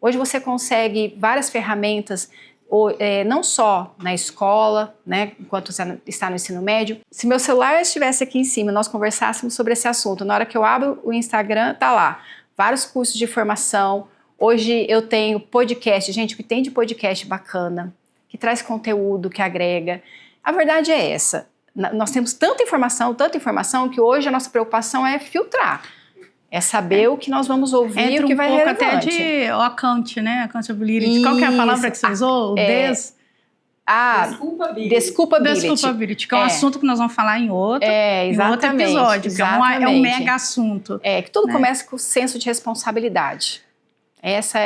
Hoje você consegue várias ferramentas, não só na escola, né, enquanto você está no ensino médio. Se meu celular estivesse aqui em cima e nós conversássemos sobre esse assunto, na hora que eu abro o Instagram, tá lá, vários cursos de formação. Hoje eu tenho podcast, gente, o que tem de podcast bacana, que traz conteúdo, que agrega. A verdade é essa, nós temos tanta informação, que hoje a nossa preocupação é filtrar. É saber o que nós vamos ouvir e o que vai relevante. Até de account, né? Accountability. Qual que é a palavra que você usou? Desculpability, que é um assunto que nós vamos falar em outro episódio, que é um mega assunto. Que tudo começa com o senso de responsabilidade. Essa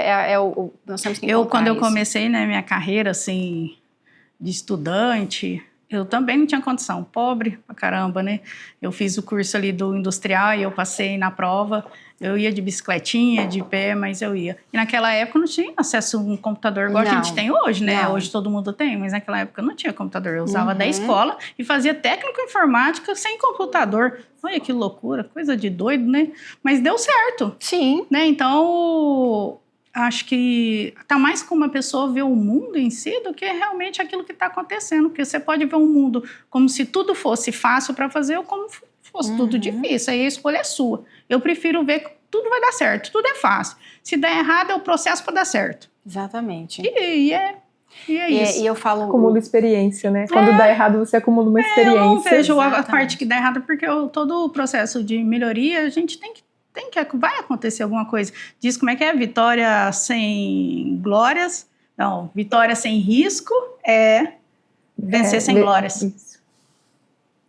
nós temos que encontrar quando eu comecei, né, minha carreira, assim, de estudante, eu também não tinha condição, pobre pra caramba, né? Eu fiz o curso ali do industrial e eu passei na prova. Eu ia de bicicletinha, de pé, mas eu ia. E naquela época não tinha acesso a um computador igual a gente tem hoje, né? Não. Hoje todo mundo tem, mas naquela época não tinha computador. Eu usava da escola e fazia técnico informática sem computador. Olha que loucura, coisa de doido, né? Mas deu certo. Sim. Né? Então, acho que tá mais como a pessoa vê o mundo em si do que realmente aquilo que está acontecendo. Porque você pode ver um mundo como se tudo fosse fácil para fazer ou como fosse tudo difícil. Aí a escolha é sua. Eu prefiro ver que tudo vai dar certo, tudo é fácil. Se der errado, é o processo para dar certo. Exatamente. E é isso. E eu falo... Acumula experiência, né? Quando dá errado, você acumula uma experiência. Eu não vejo a parte que dá errado, porque todo o processo de melhoria, a gente vai acontecer alguma coisa. Diz como é que é? Vitória sem glórias. Não, vitória sem risco é vencer sem glórias. Isso.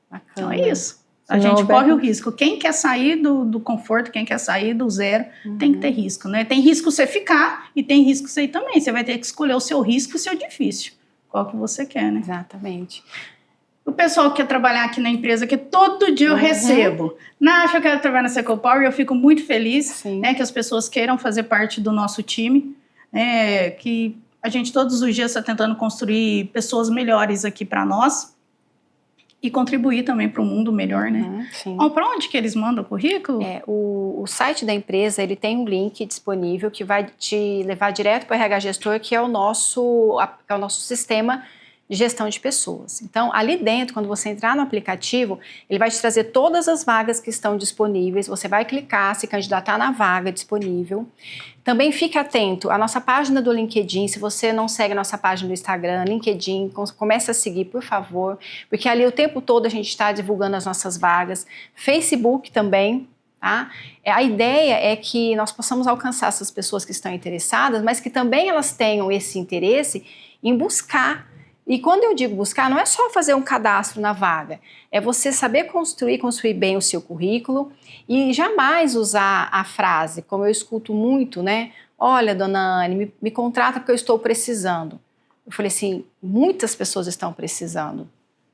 Bacana. Então é isso. A gente corre o risco. Quem quer sair do conforto, quem quer sair do zero, tem que ter risco, né? Tem risco você ficar e tem risco você ir também. Você vai ter que escolher o seu risco e o seu difícil. Qual que você quer, né? Exatamente. O pessoal que quer trabalhar aqui na empresa, que todo dia eu recebo. Nath, eu quero trabalhar na Secopower e eu fico muito feliz, né, que as pessoas queiram fazer parte do nosso time, né, que a gente todos os dias está tentando construir pessoas melhores aqui para nós. E contribuir também para um mundo melhor, né? Sim. Para onde que eles mandam o currículo? O site da empresa, ele tem um link disponível que vai te levar direto para o RH Gestor, que é o nosso sistema de gestão de pessoas. Então, ali dentro, quando você entrar no aplicativo, ele vai te trazer todas as vagas que estão disponíveis, você vai clicar, se candidatar na vaga disponível. Também fique atento à nossa página do LinkedIn, se você não segue a nossa página do Instagram, LinkedIn, comece a seguir, por favor, porque ali o tempo todo a gente está divulgando as nossas vagas. Facebook também, tá? A ideia é que nós possamos alcançar essas pessoas que estão interessadas, mas que também elas tenham esse interesse em buscar. E quando eu digo buscar, não é só fazer um cadastro na vaga, é você saber construir bem o seu currículo e jamais usar a frase, como eu escuto muito, né? Olha, dona Anne, me contrata porque eu estou precisando. Eu falei assim, muitas pessoas estão precisando.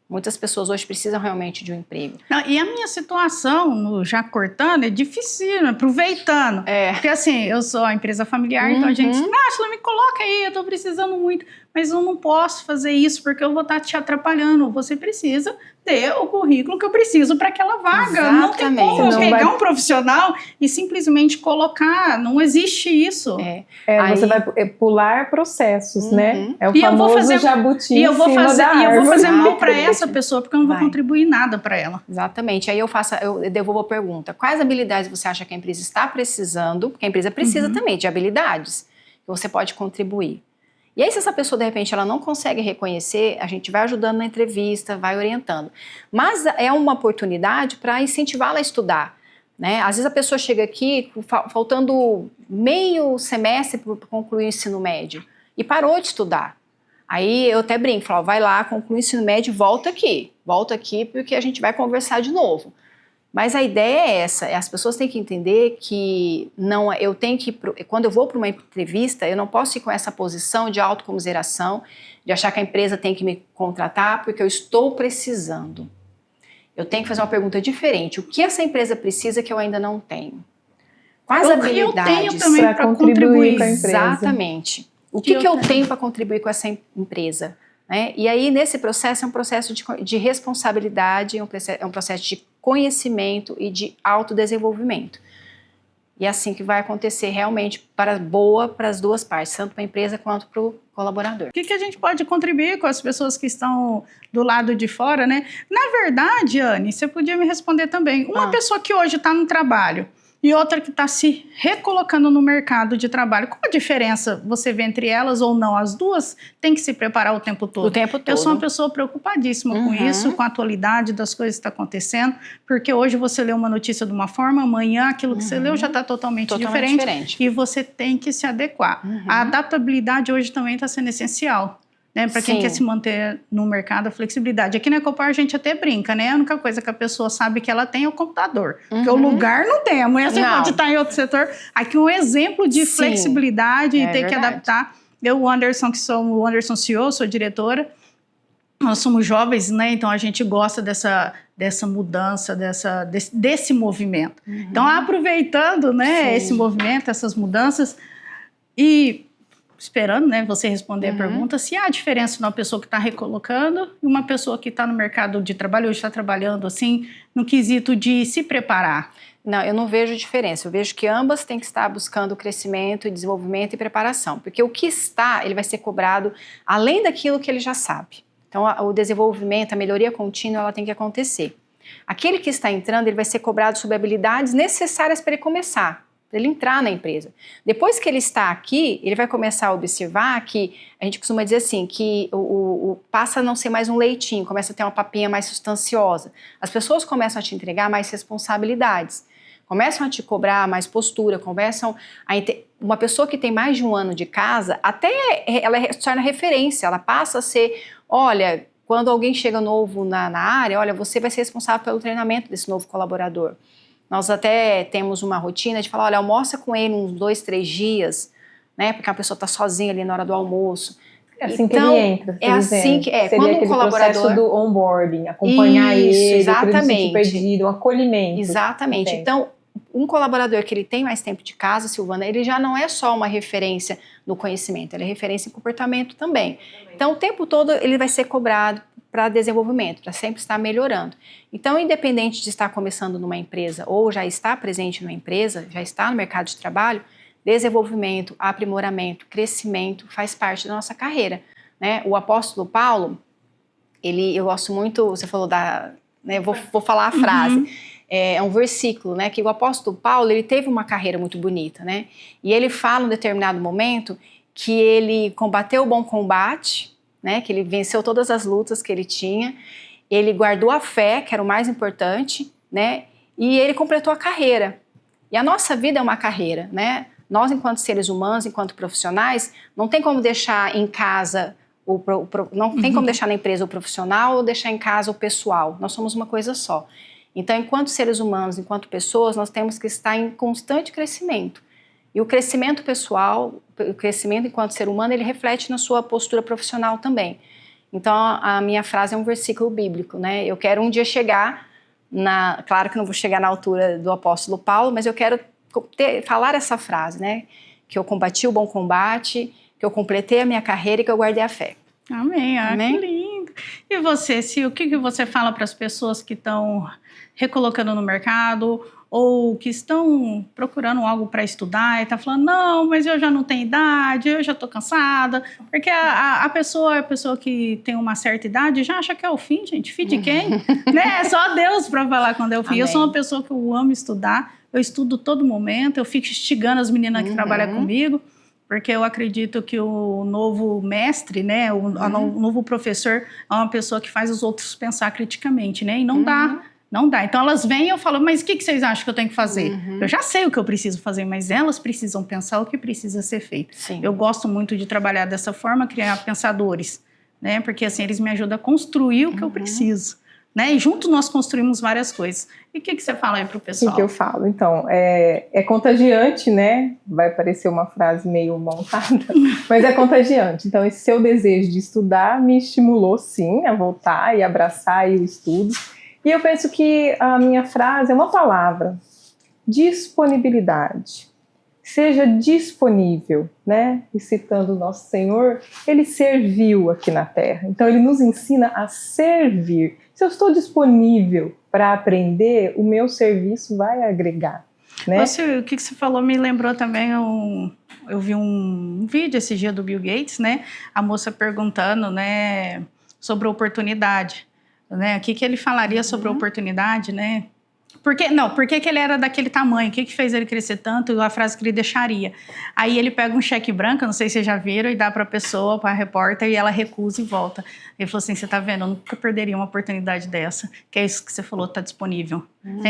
Muitas pessoas hoje precisam realmente de um emprego. Não, e a minha situação, já cortando, é difícil, aproveitando. Porque assim, eu sou a empresa familiar, então a gente, Náshila, me coloca aí, eu tô precisando muito. Mas eu não posso fazer isso porque eu vou estar te atrapalhando. Você precisa ter o currículo que eu preciso para aquela vaga. Exatamente. Não tem como eu pegar um profissional e simplesmente colocar. Não existe isso. Você vai pular processos, né? É o famoso jabuti e eu vou fazer mal para essa essa pessoa porque eu não vou contribuir nada para ela. Exatamente. Aí eu devolvo a pergunta. Quais habilidades você acha que a empresa está precisando? Porque a empresa precisa também de habilidades que você pode contribuir. E aí, se essa pessoa, de repente, ela não consegue reconhecer, a gente vai ajudando na entrevista, vai orientando. Mas é uma oportunidade para incentivá-la a estudar, né? Às vezes a pessoa chega aqui faltando meio semestre para concluir o ensino médio e parou de estudar. Aí eu até brinco, falo, vai lá, conclui o ensino médio e volta aqui porque a gente vai conversar de novo. Mas a ideia é essa, as pessoas têm que entender que quando eu vou para uma entrevista, eu não posso ir com essa posição de autocomiseração, de achar que a empresa tem que me contratar porque eu estou precisando. Eu tenho que fazer uma pergunta diferente. O que essa empresa precisa que eu ainda não tenho? Quais habilidades eu tenho também para contribuir com a empresa? Exatamente. O que eu tenho para contribuir com essa empresa? Né? E aí, nesse processo, é um processo de responsabilidade, é um processo de conhecimento e de autodesenvolvimento. E é assim que vai acontecer realmente para as duas partes, tanto para a empresa quanto para o colaborador. O que a gente pode contribuir com as pessoas que estão do lado de fora, né? Na verdade, Anne, você podia me responder também. Uma pessoa que hoje está no trabalho e outra que está se recolocando no mercado de trabalho, qual a diferença você vê entre elas ou não? As duas têm que se preparar o tempo todo. O tempo todo. Eu sou uma pessoa preocupadíssima com isso, com a atualidade das coisas que estão acontecendo, porque hoje você lê uma notícia de uma forma, amanhã aquilo que você leu já está totalmente diferente e você tem que se adequar. A adaptabilidade hoje também está sendo essencial. Né, para quem quer se manter no mercado, a flexibilidade. Aqui na Ecopar a gente até brinca, né? A única coisa que a pessoa sabe que ela tem é o computador. Porque o lugar não tem. Amanhã você pode estar em outro setor. Aqui um exemplo de flexibilidade e ter que adaptar. Eu, o Anderson, que sou o Anderson CEO, sou diretora. Nós somos jovens, né? Então a gente gosta dessa mudança, desse movimento. Então, aproveitando, né, esse movimento, essas mudanças e esperando, né, você responder a pergunta, se há diferença numa pessoa que está recolocando e uma pessoa que está no mercado de trabalho, hoje está trabalhando assim, no quesito de se preparar. Não, eu não vejo diferença. Eu vejo que ambas têm que estar buscando crescimento, desenvolvimento e preparação, porque o que ele vai ser cobrado além daquilo que ele já sabe. Então, o desenvolvimento, a melhoria contínua, ela tem que acontecer. Aquele que está entrando, ele vai ser cobrado sobre habilidades necessárias para ele começar, para ele entrar na empresa. Depois que ele está aqui, ele vai começar a observar que, a gente costuma dizer assim, que passa a não ser mais um leitinho, começa a ter uma papinha mais substanciosa. As pessoas começam a te entregar mais responsabilidades, começam a te cobrar mais postura, começam a... Uma pessoa que tem mais de 1 ano de casa, até ela se torna referência, ela passa a ser, olha, quando alguém chega novo na área, olha, você vai ser responsável pelo treinamento desse novo colaborador. Nós até temos uma rotina de falar, olha, almoça com ele uns 2, 3 dias, né? Porque a pessoa está sozinha ali na hora do almoço. É assim então, que ele entra. É assim que é. Seria quando aquele colaborador processo do onboarding, acompanhar ele, exatamente, perdido, um acolhimento. Exatamente. Então, um colaborador que ele tem mais tempo de casa, Silvana, ele já não é só uma referência no conhecimento, ele é referência em comportamento também. Então, o tempo todo ele vai ser cobrado para desenvolvimento, para sempre estar melhorando. Então, independente de estar começando numa empresa ou já estar presente numa empresa, já está no mercado de trabalho, desenvolvimento, aprimoramento, crescimento faz parte da nossa carreira, né? O apóstolo Paulo, eu gosto muito, você falou né, vou falar a frase, é um versículo, né, que o apóstolo Paulo, ele teve uma carreira muito bonita, né, e ele fala em determinado momento que ele combateu o bom combate, né, que ele venceu todas as lutas que ele tinha, ele guardou a fé, que era o mais importante, né, e ele completou a carreira. E a nossa vida é uma carreira, né, nós enquanto seres humanos, enquanto profissionais, não tem como deixar em casa não tem como deixar na empresa o profissional ou deixar em casa o pessoal. Nós somos uma coisa só. Então, enquanto seres humanos, enquanto pessoas, nós temos que estar em constante crescimento. E o crescimento pessoal, o crescimento enquanto ser humano, ele reflete na sua postura profissional também. Então, a minha frase é um versículo bíblico, né? Eu quero um dia chegar claro que não vou chegar na altura do apóstolo Paulo, mas eu quero falar essa frase, né? Que eu combati o bom combate, que eu completei a minha carreira e que eu guardei a fé. Amém. Amém? Que lindo. E você, Sil, o que você fala para as pessoas que estão recolocando no mercado ou que estão procurando algo para estudar e está falando, não, mas eu já não tenho idade, eu já estou cansada, porque a pessoa que tem uma certa idade já acha que é o fim, gente. Fim de quem? Né? É só Deus para falar quando é o fim. Amém. Eu sou uma pessoa que eu amo estudar, eu estudo todo momento, eu fico instigando as meninas que trabalham comigo, porque eu acredito que o novo mestre, né, o novo professor é uma pessoa que faz os outros pensar criticamente, né, e não dá. Então elas vêm e eu falo, mas o que vocês acham que eu tenho que fazer? Eu já sei o que eu preciso fazer, mas elas precisam pensar o que precisa ser feito. Sim. Eu gosto muito de trabalhar dessa forma, criar pensadores, né, porque assim eles me ajudam a construir o que eu preciso. Né? E juntos nós construímos várias coisas. E o que você fala aí para o pessoal? O que eu falo? Então, é contagiante, né? Vai parecer uma frase meio montada, mas é contagiante. Então, esse seu desejo de estudar me estimulou, sim, a voltar e abraçar aí o estudo. E eu penso que a minha frase é uma palavra: disponibilidade. Seja disponível, né? E citando o nosso Senhor, Ele serviu aqui na Terra. Então, Ele nos ensina a servir. Se eu estou disponível para aprender, o meu serviço vai agregar, né? O que você falou me lembrou também, eu vi um vídeo esse dia do Bill Gates, né? A moça perguntando, né, sobre oportunidade, né? O que ele falaria sobre oportunidade, né? Por que ele era daquele tamanho? O que fez ele crescer tanto? A frase que ele deixaria. Aí ele pega um cheque branco, não sei se vocês já viram, e dá para a pessoa, para a repórter, e ela recusa e volta. Ele falou assim, você tá vendo, eu nunca perderia uma oportunidade dessa. Que é isso que você falou, tá disponível.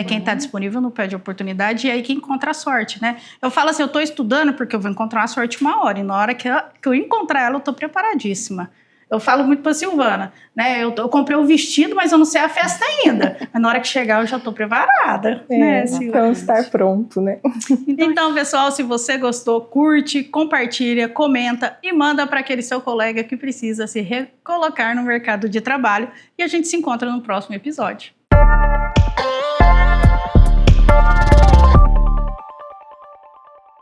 Quem tá disponível não perde a oportunidade, e aí que encontra a sorte, né? Eu falo assim, eu tô estudando porque eu vou encontrar a sorte uma hora, e na hora que eu encontrar ela, eu tô preparadíssima. Eu falo muito para a Silvana, né? Eu comprei o vestido, mas eu não sei a festa ainda. Mas na hora que chegar, eu já estou preparada. Né, então, estar pronto, né? Então, pessoal, se você gostou, curte, compartilha, comenta e manda para aquele seu colega que precisa se recolocar no mercado de trabalho. E a gente se encontra no próximo episódio.